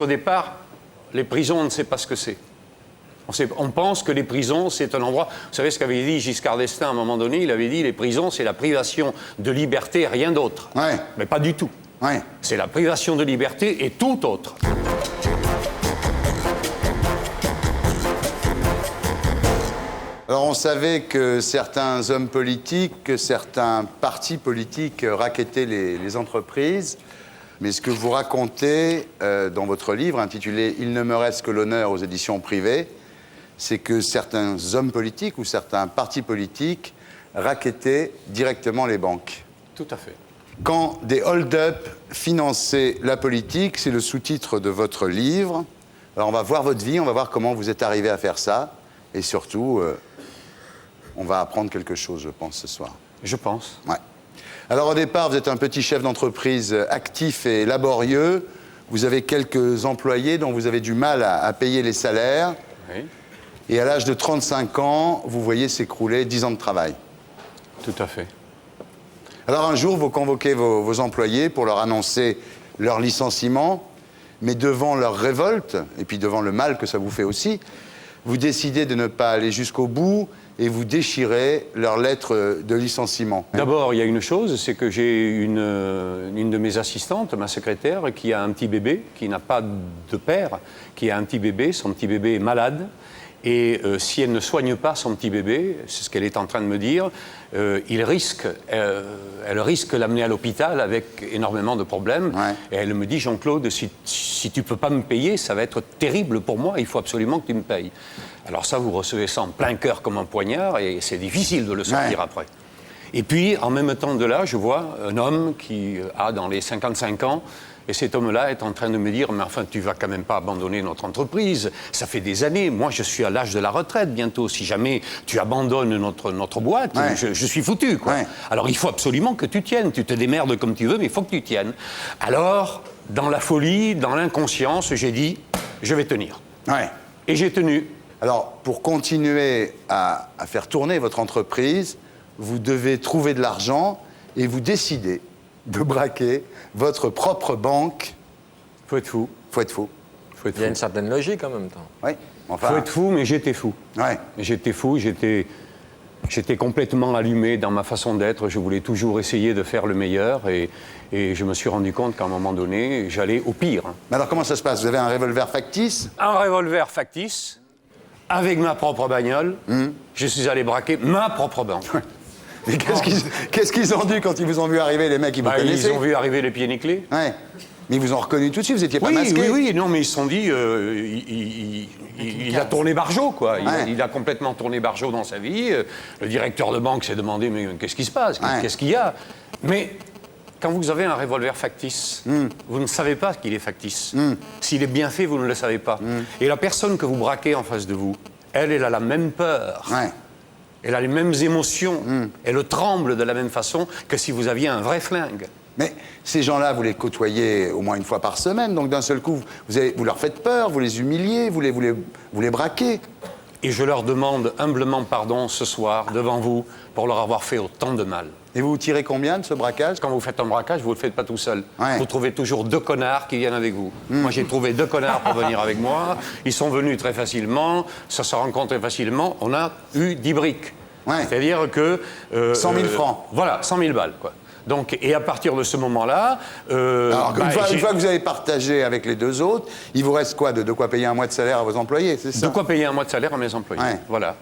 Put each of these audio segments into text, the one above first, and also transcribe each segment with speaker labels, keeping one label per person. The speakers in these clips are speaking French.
Speaker 1: Au départ, les prisons, on ne sait pas ce que c'est. On pense que les prisons, c'est un endroit... Vous savez ce qu'avait dit Giscard d'Estaing à un moment donné? Il avait dit les prisons, c'est la privation de liberté, rien d'autre.
Speaker 2: Ouais.
Speaker 1: Mais pas du tout.
Speaker 2: Ouais.
Speaker 1: C'est la privation de liberté et tout autre.
Speaker 2: Alors on savait que certains hommes politiques, que certains partis politiques rackettaient les entreprises. Mais ce que vous racontez dans votre livre intitulé « Il ne me reste que l'honneur » aux éditions privées, c'est que certains hommes politiques ou certains partis politiques rackettaient directement les banques.
Speaker 1: Tout à fait.
Speaker 2: Quand des hold-up finançaient la politique, c'est le sous-titre de votre livre. Alors on va voir votre vie, on va voir comment vous êtes arrivé à faire ça. Et surtout, on va apprendre quelque chose, je pense, ce soir.
Speaker 1: Je pense.
Speaker 2: Ouais. Alors au départ, vous êtes un petit chef d'entreprise actif et laborieux. Vous avez quelques employés dont vous avez du mal à payer les salaires.
Speaker 1: Oui.
Speaker 2: Et à l'âge de 35 ans, vous voyez s'écrouler 10 ans de travail.
Speaker 1: Tout à fait.
Speaker 2: Alors un jour, vous convoquez vos employés pour leur annoncer leur licenciement. Mais devant leur révolte, et puis devant le mal que ça vous fait aussi, vous décidez de ne pas aller jusqu'au bout et vous déchirez leur lettre de licenciement.
Speaker 1: D'abord, il y a une chose, c'est que j'ai une de mes assistantes, ma secrétaire, qui a un petit bébé, qui n'a pas de père, qui a un petit bébé, son petit bébé est malade. Et si elle ne soigne pas son petit bébé, c'est ce qu'elle est en train de me dire, elle risque de l'amener à l'hôpital avec énormément de problèmes.
Speaker 2: Ouais.
Speaker 1: Et elle me dit, Jean-Claude, si tu ne peux pas me payer, ça va être terrible pour moi, il faut absolument que tu me payes. Alors ça, vous recevez ça en plein cœur comme un poignard et c'est difficile de le sortir après. Et puis, en même temps de là, je vois un homme qui a dans les 55 ans. Et cet homme-là est en train de me dire « Mais enfin, tu vas quand même pas abandonner notre entreprise. Ça fait des années. Moi, je suis à l'âge de la retraite bientôt. Si jamais tu abandonnes notre boîte,
Speaker 2: ouais.
Speaker 1: je suis foutu, quoi.
Speaker 2: Ouais.
Speaker 1: Alors, il faut absolument que tu tiennes. Tu te démerdes comme tu veux, mais il faut que tu tiennes. » Alors, dans la folie, dans l'inconscience, j'ai dit « Je vais tenir.
Speaker 2: Ouais. »
Speaker 1: Et j'ai tenu.
Speaker 2: Alors, pour continuer à faire tourner votre entreprise, vous devez trouver de l'argent et vous décidez de braquer votre propre banque.
Speaker 1: Faut être fou.
Speaker 2: Faut être fou.
Speaker 1: Faut être
Speaker 3: Il y a
Speaker 1: fou.
Speaker 3: une certaine logique en même temps.
Speaker 2: Oui. Enfin.
Speaker 1: Faut être fou, mais j'étais fou.
Speaker 2: Ouais.
Speaker 1: J'étais fou, j'étais complètement allumé dans ma façon d'être. Je voulais toujours essayer de faire le meilleur et je me suis rendu compte qu'à un moment donné, j'allais au pire.
Speaker 2: Mais alors, comment ça se passe? Vous avez un revolver factice?
Speaker 1: Un revolver factice, avec ma propre bagnole, je suis allé braquer ma propre banque.
Speaker 2: Mais qu'est-ce qu'ils ont dit quand ils vous ont vu arriver, les mecs qui vous connaissaient?
Speaker 1: Ils ont vu arriver les pieds nickelés.
Speaker 2: Ouais. Mais ils vous ont reconnu tout de suite, vous n'étiez pas masqué?
Speaker 1: Oui, non, mais ils se sont dit, il a tourné barjot, quoi. Il a complètement tourné barjot dans sa vie. Le directeur de banque s'est demandé, mais qu'est-ce qui se passe? Qu'est-ce qu'il y a? Mais quand vous avez un revolver factice, vous ne savez pas qu'il est factice. S'il est bien fait, vous ne le savez pas. Et la personne que vous braquez en face de vous, elle a la même peur.
Speaker 2: Ouais.
Speaker 1: Elle a les mêmes émotions. Elle tremble de la même façon que si vous aviez un vrai flingue.
Speaker 2: Mais ces gens-là, vous les côtoyez au moins une fois par semaine, donc d'un seul coup, vous leur faites peur, vous les humiliez, vous les braquez.
Speaker 1: Et je leur demande humblement pardon ce soir, devant vous, pour leur avoir fait autant de mal.
Speaker 2: Et vous tirez combien de ce braquage?
Speaker 1: Quand vous faites un braquage, vous ne le faites pas tout seul.
Speaker 2: Ouais.
Speaker 1: Vous trouvez toujours 2 connards qui viennent avec vous. Moi, j'ai trouvé 2 connards pour venir avec moi. Ils sont venus très facilement, ça se rencontre très facilement. On a eu 10 briques.
Speaker 2: Ouais.
Speaker 1: C'est-à-dire que...
Speaker 2: 100 000 francs.
Speaker 1: Voilà, 100 000 balles, quoi. Donc, et à partir de ce moment-là...
Speaker 2: Alors, une fois que vous avez partagé avec les 2 autres, il vous reste quoi? De quoi payer un mois de salaire à vos employés, c'est ça?
Speaker 1: De quoi payer un mois de salaire à mes employés.
Speaker 2: Ouais.
Speaker 1: Voilà.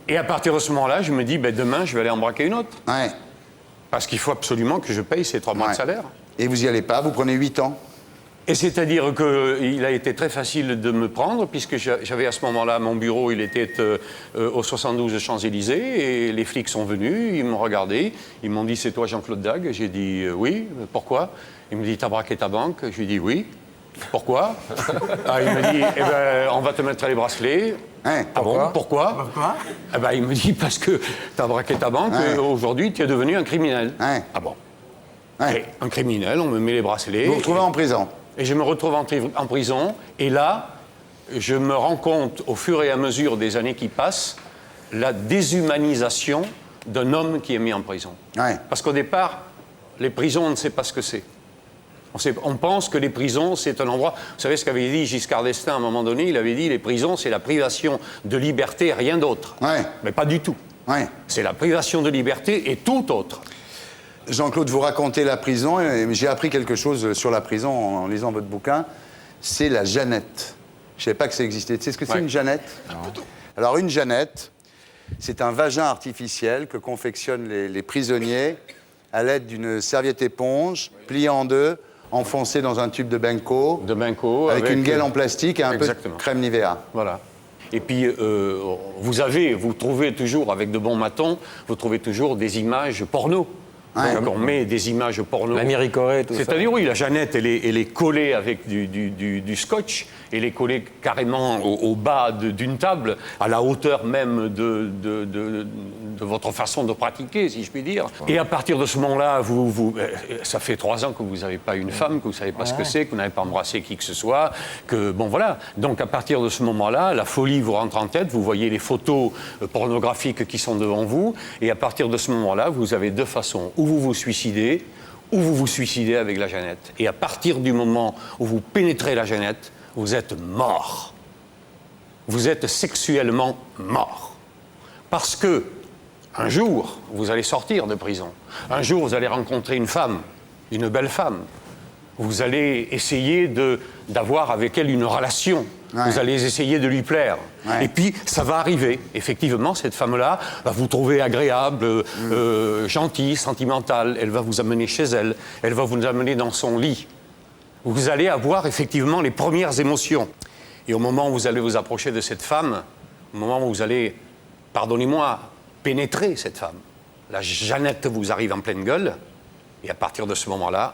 Speaker 1: Et à partir de ce moment-là, je me dis, demain, je vais aller en braquer une autre.
Speaker 2: Ouais.
Speaker 1: Parce qu'il faut absolument que je paye ces 3 mois de salaire.
Speaker 2: Et vous n'y allez pas, vous prenez 8 ans?
Speaker 1: Et c'est-à-dire qu'il a été très facile de me prendre, puisque j'avais à ce moment-là, mon bureau, il était au 72 Champs-Élysées, et les flics sont venus, ils m'ont regardé, ils m'ont dit « C'est toi Jean-Claude Dague ?» J'ai dit « Oui, pourquoi ?» Il me dit « T'as braqué ta banque ?» Je lui ai dit « Oui. » Pourquoi? Il me dit eh ben, on va te mettre les bracelets.
Speaker 2: Hein,
Speaker 1: Ah bon, pourquoi? Eh ben, il me dit parce que tu as braqué ta banque et aujourd'hui tu es devenu un criminel. Ah bon? Et un criminel, on me met les bracelets.
Speaker 2: Vous vous retrouvez en prison?
Speaker 1: Et je me retrouve en prison. Et là, je me rends compte, au fur et à mesure des années qui passent, la déshumanisation d'un homme qui est mis en prison. Parce qu'au départ, les prisons, on ne sait pas ce que c'est. On pense que les prisons, c'est un endroit... Vous savez ce qu'avait dit Giscard d'Estaing à un moment donné? Il avait dit les prisons, c'est la privation de liberté, rien d'autre.
Speaker 2: Ouais.
Speaker 1: Mais pas du tout.
Speaker 2: Ouais.
Speaker 1: C'est la privation de liberté et tout autre.
Speaker 2: Jean-Claude, vous racontez la prison, et j'ai appris quelque chose sur la prison en lisant votre bouquin. C'est la Jeannette. Je ne savais pas que ça existait. Tu sais ce que c'est une Jeannette? Alors une Jeannette, c'est un vagin artificiel que confectionnent les prisonniers à l'aide d'une serviette éponge, pliée en deux, enfoncée dans un tube de Benko, avec une gaine en plastique et un peu de crème Nivea.
Speaker 1: Voilà. Et puis, vous trouvez toujours, avec de bons matons, vous trouvez toujours des images porno.
Speaker 2: Ouais.
Speaker 1: Donc on met des images porno.
Speaker 3: La Miricorée, tout ça.
Speaker 1: C'est-à-dire, oui, la Jeannette, elle est collée avec du scotch. Elle est collée carrément au bas d'une table, à la hauteur même de votre façon de pratiquer, si je puis dire. Et à partir de ce moment-là, ça fait 3 ans que vous n'avez pas une femme, que vous ne savez pas ce que c'est, que vous n'avez pas embrassé qui que ce soit, que, bon, voilà. Donc, à partir de ce moment-là, la folie vous rentre en tête, vous voyez les photos pornographiques qui sont devant vous, et à partir de ce moment-là, vous avez 2 façons. Ou vous vous suicidez, ou vous vous suicidez avec la Jeannette. Et à partir du moment où vous pénétrez la Jeannette, vous êtes mort. Vous êtes sexuellement mort. Parce que, un jour, vous allez sortir de prison. Un jour, vous allez rencontrer une femme, une belle femme. Vous allez essayer d'avoir avec elle une relation. Ouais. Vous allez essayer de lui plaire. Ouais. Et puis, ça va arriver. Effectivement, cette femme-là va vous trouver agréable, gentille, sentimentale. Elle va vous amener chez elle. Elle va vous amener dans son lit. Vous allez avoir effectivement les premières émotions. Et au moment où vous allez vous approcher de cette femme, au moment où vous allez, pardonnez-moi, pénétrer cette femme, la Jeannette vous arrive en pleine gueule, et à partir de ce moment-là,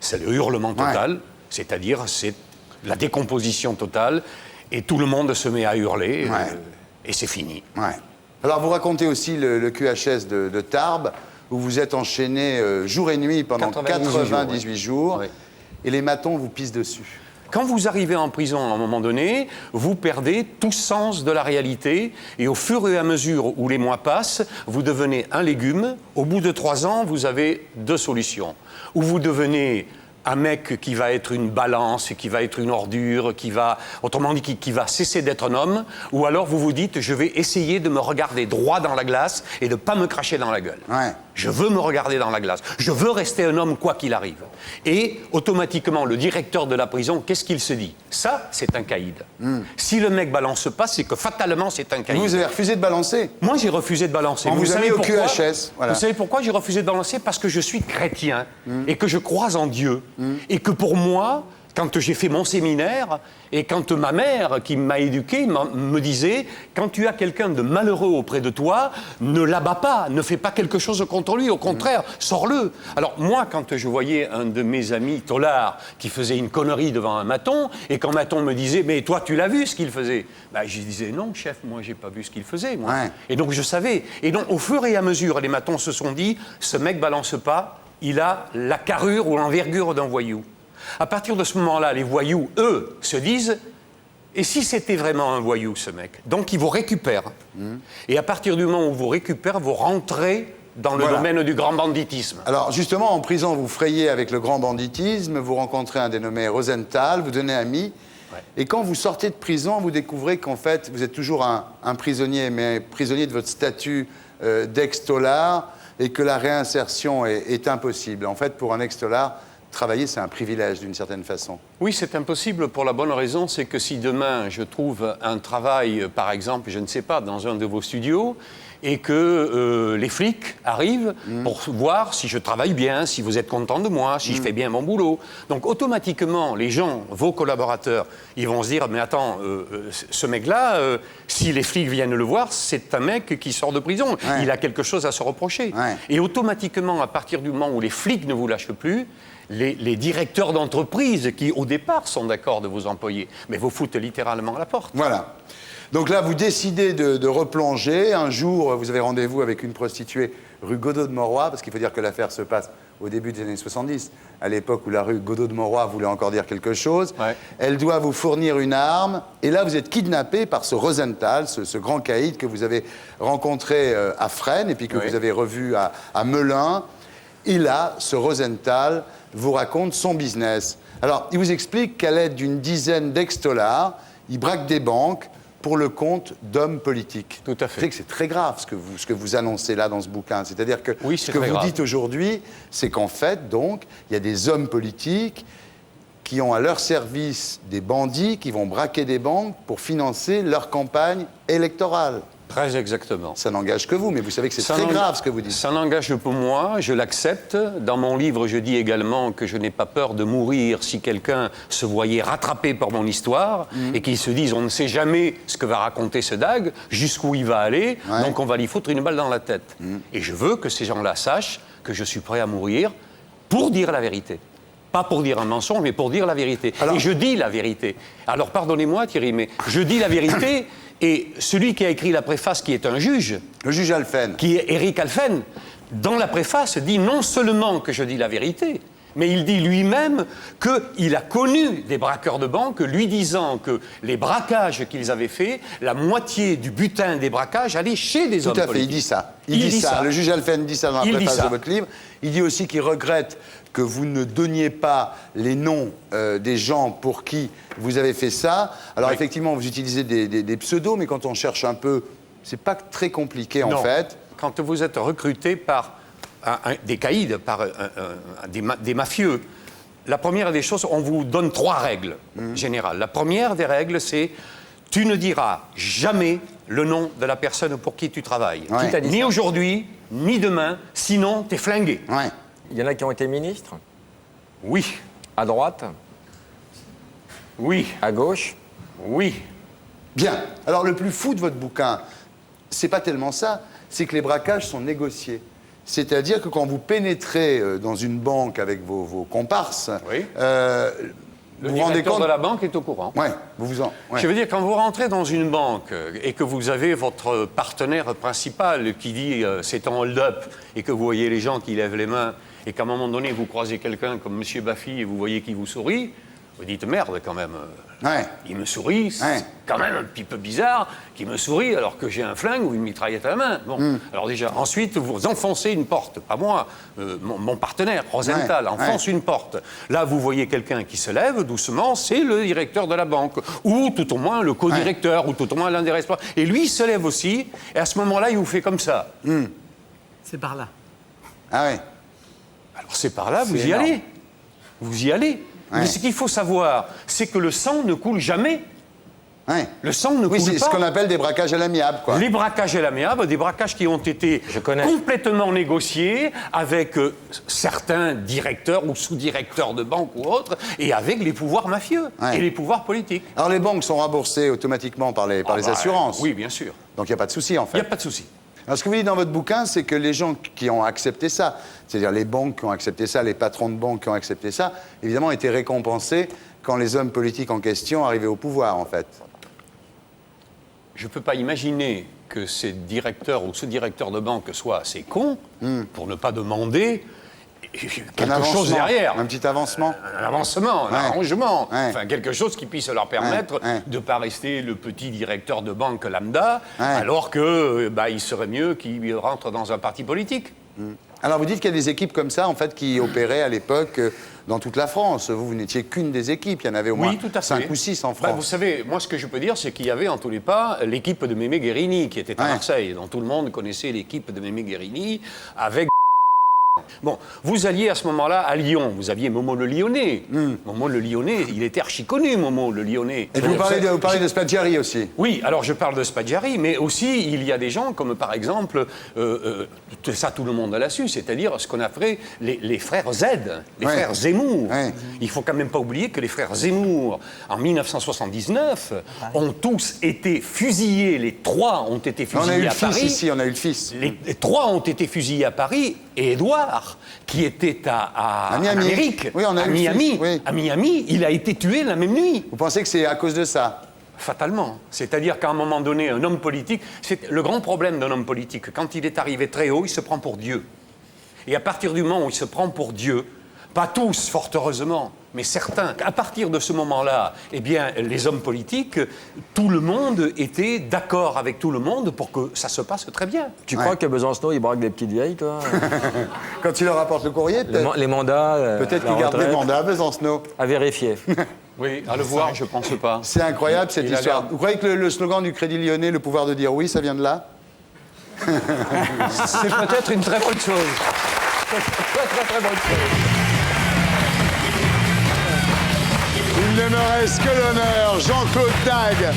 Speaker 1: c'est le hurlement total, ouais. C'est-à-dire c'est la décomposition totale, et tout le monde se met à hurler, ouais. Et c'est fini.
Speaker 2: Ouais. Alors vous racontez aussi le QHS de Tarbes, où vous êtes enchaîné jour et nuit pendant 98 jours, ouais. Et les matons vous pissent dessus.
Speaker 1: Quand vous arrivez en prison, à un moment donné, vous perdez tout sens de la réalité, et au fur et à mesure où les mois passent, vous devenez un légume. Au bout de 3 ans, vous avez 2 solutions. Ou vous devenez un mec qui va être une balance, qui va être une ordure, autrement dit, qui va cesser d'être un homme, ou alors vous vous dites, je vais essayer de me regarder droit dans la glace et de ne pas me cracher dans la gueule. Ouais. Je veux me regarder dans la glace. Je veux rester un homme quoi qu'il arrive. Et automatiquement, le directeur de la prison, qu'est-ce qu'il se dit? Ça, c'est un caïd. Si le mec balance pas, c'est que fatalement, c'est un caïd.
Speaker 2: Vous avez refusé de balancer?
Speaker 1: Moi, j'ai refusé de balancer.
Speaker 2: Vous avez au QHS. Voilà.
Speaker 1: Vous savez pourquoi j'ai refusé de balancer? Parce que je suis chrétien et que je crois en Dieu. Et que pour moi, quand j'ai fait mon séminaire, et quand ma mère, qui m'a éduqué, me disait, quand tu as quelqu'un de malheureux auprès de toi, ne l'abats pas, ne fais pas quelque chose contre lui, au contraire, sors-le. Alors moi, quand je voyais un de mes amis tolards qui faisait une connerie devant un maton, et quand maton me disait, mais toi, tu l'as vu ce qu'il faisait? Ben, je disais, non, chef, moi, j'ai pas vu ce qu'il faisait, moi. Ouais. Et donc, je savais. Et donc, au fur et à mesure, les matons se sont dit, ce mec balance pas, il a la carrure ou l'envergure d'un voyou. À partir de ce moment-là, les voyous, eux, se disent « Et si c'était vraiment un voyou, ce mec ?» Donc, ils vous récupèrent. Et à partir du moment où vous récupèrent, vous rentrez dans le domaine du grand banditisme.
Speaker 2: Alors, justement, en prison, vous frayez avec le grand banditisme, vous rencontrez un dénommé Rosenthal, vous devenez ami. Ouais. Et quand vous sortez de prison, vous découvrez qu'en fait, vous êtes toujours un prisonnier, mais prisonnier de votre statut d'ex-tolard, et que la réinsertion est impossible. En fait, pour un ex-tolard, travailler, c'est un privilège d'une certaine façon.
Speaker 1: Oui, c'est impossible pour la bonne raison, c'est que si demain je trouve un travail, par exemple, je ne sais pas, dans un de vos studios, et que les flics arrivent pour voir si je travaille bien, si vous êtes content de moi, si je fais bien mon boulot. Donc automatiquement, les gens, vos collaborateurs, ils vont se dire, mais attends, ce mec-là, si les flics viennent le voir, c'est un mec qui sort de prison. Ouais. Il a quelque chose à se reprocher. Ouais. Et automatiquement, à partir du moment où les flics ne vous lâchent plus, les directeurs d'entreprise qui, au départ, sont d'accord de vous employer, mais vous foutent littéralement à la porte.
Speaker 2: Voilà. Donc là, vous décidez de replonger. Un jour, vous avez rendez-vous avec une prostituée rue Godot de Mauroy, parce qu'il faut dire que l'affaire se passe au début des années 70, à l'époque où la rue Godot de Mauroy voulait encore dire quelque chose. Ouais. Elle doit vous fournir une arme. Et là, vous êtes kidnappé par ce Rosenthal, ce grand caïd que vous avez rencontré à Fresnes et puis que vous avez revu à Melun. Et là, ce Rosenthal vous raconte son business. Alors, il vous explique qu'à l'aide d'une dizaine d'ex-dollars, il braque des banques pour le compte d'hommes politiques.
Speaker 1: Tout à fait.
Speaker 2: C'est que c'est très grave ce que vous annoncez là dans ce bouquin. C'est-à-dire que
Speaker 1: oui,
Speaker 2: ce que vous dites aujourd'hui, c'est qu'en fait, donc, il y a des hommes politiques qui ont à leur service des bandits qui vont braquer des banques pour financer leur campagne électorale.
Speaker 1: Très exactement.
Speaker 2: Ça n'engage que vous, mais vous savez que c'est très grave ce que vous dites.
Speaker 1: Ça n'engage que moi, je l'accepte. Dans mon livre, je dis également que je n'ai pas peur de mourir si quelqu'un se voyait rattrapé par mon histoire et qu'il se dise on ne sait jamais ce que va raconter ce Dag, jusqu'où il va aller, donc on va lui foutre une balle dans la tête. Et je veux que ces gens-là sachent que je suis prêt à mourir pour dire la vérité. Pas pour dire un mensonge, mais pour dire la vérité. Alors... Et je dis la vérité. Alors pardonnez-moi Thierry, mais je dis la vérité... Et celui qui a écrit la préface, qui est un juge...
Speaker 2: Le juge Alphen.
Speaker 1: Qui est Éric Alphen, dans la préface, dit non seulement que je dis la vérité, mais il dit lui-même qu'il a connu des braqueurs de banque, lui disant que les braquages qu'ils avaient faits, la moitié du butin des braquages allait chez des hommes politiques.
Speaker 2: Tout à fait, il dit ça. Il dit ça. Le juge Alphen dit ça dans la préface de votre livre. Il dit aussi qu'il regrette que vous ne donniez pas les noms des gens pour qui vous avez fait ça. Alors effectivement, vous utilisez des pseudos, mais quand on cherche un peu, c'est pas très compliqué en fait.
Speaker 1: Quand vous êtes recruté par des caïds, par des mafieux, la première des choses, on vous donne 3 règles générales. La première des règles, c'est tu ne diras jamais le nom de la personne pour qui tu travailles.
Speaker 3: Qui t'a dit
Speaker 1: ni
Speaker 3: ça
Speaker 1: aujourd'hui, ni demain, sinon t'es flingué.
Speaker 3: Il y en a qui ont été ministres?
Speaker 1: Oui.
Speaker 3: À droite?
Speaker 1: Oui.
Speaker 3: À gauche?
Speaker 1: Oui.
Speaker 2: Bien. Alors le plus fou de votre bouquin, c'est pas tellement ça, c'est que les braquages sont négociés. C'est-à-dire que quand vous pénétrez dans une banque avec vos comparses,
Speaker 1: le directeur de la banque est au courant. Je veux dire, quand vous rentrez dans une banque et que vous avez votre partenaire principal qui dit c'est un hold-up et que vous voyez les gens qui lèvent les mains et qu'à un moment donné vous croisez quelqu'un comme M. Baffy et vous voyez qu'il vous sourit, vous dites merde quand même. Il me sourit, c'est quand même un petit peu bizarre qu'il me sourit alors que j'ai un flingue ou une mitraillette à la main. Bon. Alors déjà, ensuite vous enfoncez une porte, pas moi, mon partenaire, Rosenthal, enfonce une porte. Là vous voyez quelqu'un qui se lève doucement, c'est le directeur de la banque, ou tout au moins le co-directeur, ou tout au moins l'un des responsables. Et lui il se lève aussi, et à ce moment-là il vous fait comme ça.
Speaker 4: C'est par là.
Speaker 1: Alors c'est par là, vous y allez. Vous y allez. Mais ce qu'il faut savoir, c'est que le sang ne coule jamais. Le sang ne coule pas.
Speaker 2: C'est ce qu'on appelle des braquages à l'amiable, quoi.
Speaker 1: Les braquages à l'amiable, des braquages qui ont été complètement négociés avec certains directeurs ou sous-directeurs de banque ou autres, et avec les pouvoirs mafieux et les pouvoirs politiques.
Speaker 2: Alors les banques sont remboursées automatiquement par les assurances.
Speaker 1: Oui, bien sûr.
Speaker 2: Donc il n'y a pas de souci, en fait.
Speaker 1: Il n'y a pas de souci.
Speaker 2: Alors, ce que vous dites dans votre bouquin, c'est que les gens qui ont accepté ça, c'est-à-dire les banques qui ont accepté ça, les patrons de banques qui ont accepté ça, évidemment, étaient récompensés quand les hommes politiques en question arrivaient au pouvoir, en fait.
Speaker 1: Je ne peux pas imaginer que ces directeurs ou sous-directeurs de banque soient assez cons pour ne pas demander quelque chose derrière.
Speaker 2: Un petit avancement.
Speaker 1: Un avancement, un arrangement. Enfin, quelque chose qui puisse leur permettre de ne pas rester le petit directeur de banque lambda, alors que il serait mieux qu'il rentre dans un parti politique.
Speaker 2: Alors, vous dites qu'il y a des équipes comme ça, en fait, qui opéraient à l'époque dans toute la France. Vous n'étiez qu'une des équipes. Il y en avait au moins 5 ou 6 en France.
Speaker 1: Vous savez, moi, ce que je peux dire, c'est qu'il y avait, en tous les cas, l'équipe de Mémé Guérini, qui était à Marseille, dont tout le monde connaissait l'équipe de Mémé Guérini, avec... Bon, vous alliez à ce moment-là à Lyon, vous aviez Momo le Lyonnais. Momo le Lyonnais, il était archi connu, Momo le Lyonnais.
Speaker 2: Et vous parlez de Spaggiari aussi.
Speaker 1: Oui, alors je parle de Spaggiari, mais aussi il y a des gens comme par exemple, ça tout le monde l'a su, c'est-à-dire ce qu'on appelait les frères Z, les frères Zemmour. Il faut quand même pas oublier que les frères Zemmour, en 1979, ont tous été fusillés, les 3 ont été fusillés à Paris.
Speaker 2: On a eu le fils.
Speaker 1: Les 3 ont été fusillés à Paris, et Édouard, qui était en Amérique, à Miami, il a été tué la même nuit.
Speaker 2: Vous pensez que c'est à cause de ça?
Speaker 1: Fatalement. C'est-à-dire qu'à un moment donné, un homme politique, c'est le grand problème d'un homme politique. Quand il est arrivé très haut, il se prend pour Dieu. Et à partir du moment où il se prend pour Dieu, Pas tous, fort heureusement, mais certains. À partir de ce moment-là, eh bien, les hommes politiques, tout le monde était d'accord avec tout le monde pour que ça se passe très bien.
Speaker 3: Tu crois que Besancenot, il braque des petites vieilles, toi?
Speaker 2: Quand il leur apporte le courrier, peut-être.
Speaker 3: Les mandats.
Speaker 2: Peut-être
Speaker 3: la
Speaker 2: qu'il garde des
Speaker 3: retraite,
Speaker 2: mandats, Besancenot.
Speaker 3: À vérifier.
Speaker 1: Oui, à le voir, je pense pas.
Speaker 2: C'est incroyable cette
Speaker 1: Il a
Speaker 2: histoire.
Speaker 1: l'air-
Speaker 2: Vous croyez que le slogan du Crédit Lyonnais, le pouvoir de dire oui, ça vient de là?
Speaker 1: C'est peut-être une très bonne chose. Très bonne chose.
Speaker 2: Il ne me reste que l'honneur, Jean-Claude Tag.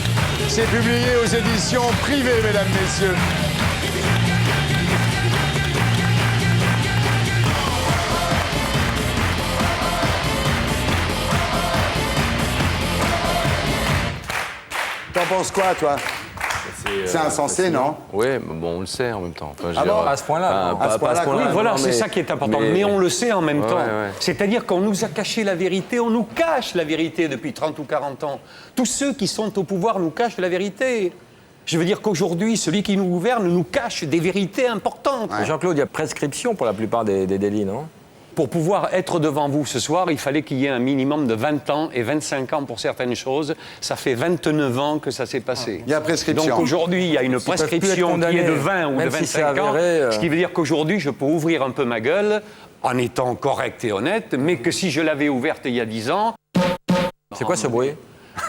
Speaker 2: C'est publié aux éditions privées, mesdames, messieurs. T'en penses quoi, toi? C'est insensé, non?
Speaker 5: Oui, mais bon, on le sait en même temps. Enfin, je
Speaker 2: Ah
Speaker 5: veux dire,
Speaker 2: bon,
Speaker 3: à ce point-là,
Speaker 5: enfin,
Speaker 3: non.
Speaker 5: pas-
Speaker 2: À ce
Speaker 5: pas
Speaker 2: point-là,
Speaker 1: Oui,
Speaker 2: Ah,
Speaker 1: voilà,
Speaker 5: non,
Speaker 1: c'est ça qui est important. Mais on le sait en même
Speaker 5: Ouais,
Speaker 1: temps.
Speaker 5: ouais.
Speaker 1: C'est-à-dire qu'on nous a caché la vérité, on nous cache la vérité depuis 30 ou 40 ans. Tous ceux qui sont au pouvoir nous cachent la vérité. Je veux dire qu'aujourd'hui, celui qui nous gouverne nous cache des vérités importantes.
Speaker 3: Jean-Claude, il y a prescription pour la plupart des délits, non?
Speaker 1: Pour pouvoir être devant vous ce soir, il fallait qu'il y ait un minimum de 20 ans et 25 ans pour certaines choses. Ça fait 29 ans que ça s'est passé.
Speaker 2: Il y a prescription.
Speaker 1: Donc aujourd'hui, il y a une
Speaker 3: peuvent plus être
Speaker 1: prescription qui est de
Speaker 3: condamnés,
Speaker 1: 20 ou de
Speaker 3: même si c'est
Speaker 1: 25 ans.
Speaker 3: avéré,
Speaker 1: Ce qui veut dire qu'aujourd'hui, je peux ouvrir un peu ma gueule en étant correct et honnête, mais que si je l'avais ouverte il y a 10 ans,
Speaker 3: C'est quoi ce bruit?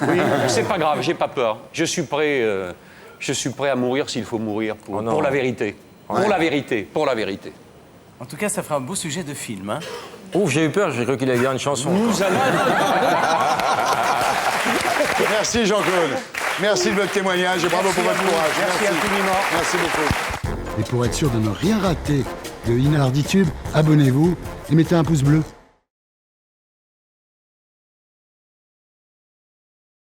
Speaker 1: oui, c'est pas grave, j'ai pas peur. Je suis prêt à mourir s'il faut mourir pour,
Speaker 3: Oh non.
Speaker 1: pour la vérité.
Speaker 2: Ouais.
Speaker 1: Pour la vérité, pour la vérité.
Speaker 4: En tout cas, ça ferait un beau sujet de film. Hein.
Speaker 3: Ouf, j'ai eu peur, j'ai cru qu'il allait dire une chanson.
Speaker 1: Nous allons...
Speaker 2: Merci, Jean-Claude. Merci de votre témoignage et bravo pour votre courage.
Speaker 1: Merci infiniment.
Speaker 2: Merci beaucoup.
Speaker 6: Et pour être sûr de ne rien rater de Inarditube, abonnez-vous et mettez un pouce bleu.